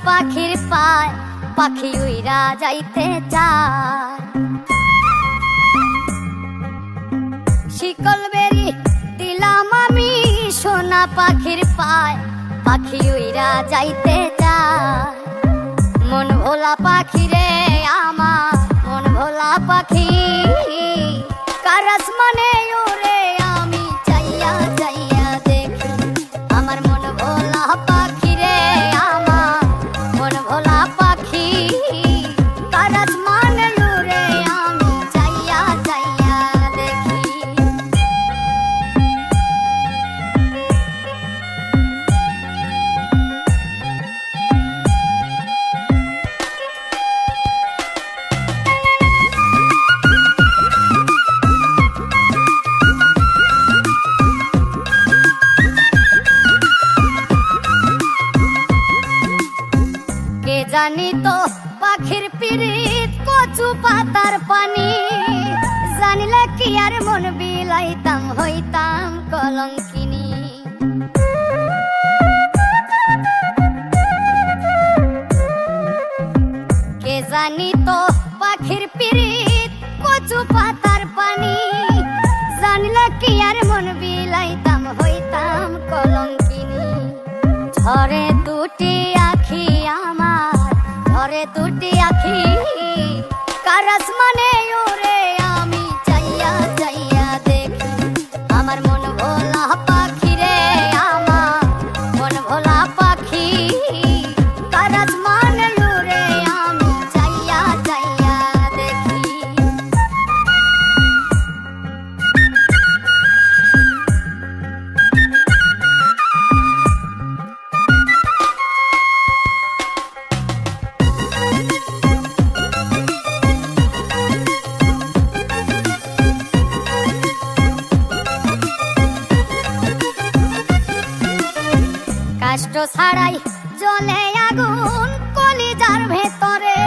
পাখির পায় পাখি উইরা যাইতে চায়। শিকল বেরি দিলাম আমি সোনা পাখির পায় পাখি উইরা যাইতে চায়। মন ভোলা পাখি রে আমার মন ভোলা পাখি, কার আসমানে ওরে আমি চাইয়া চাইয়া দেখি। আমার মন ভোলা পাখি রে আমার মন ভোলা পাখি, কার আসমানে ওরে আমি চাইয়া চাইয়া দেখি। জানি তো পাখির পিরিত কচু পাতার পানি, জানিলে কি আর মন বিলাইতাম হইতাম কলঙ্কিনী। কে জানি তো পাখির পিরিত কচু পাতার পানি, জানিলে কি আর মন বিলাইতাম হইতাম কলঙ্কিনী। ঝরে দুটি আখি আমার ঝরে দুটি আখি, কার আসমানে ওরে আমি চাইয়া চাইয়া দেখি। আমার মন ভোলা পাখি রে আমার মন ভোলা পাখি, কার আসমানে ওরে আমি চাইয়া চাইয়া দেখি। কষ্ট ছাড়াই জ্বলে আগুন কলিজার ভেতরে,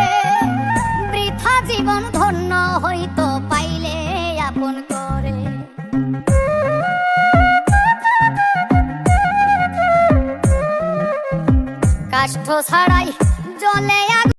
বৃথা জীবন ধন্য হইতো পাইলে আপন করে। কষ্ট ছাড়াই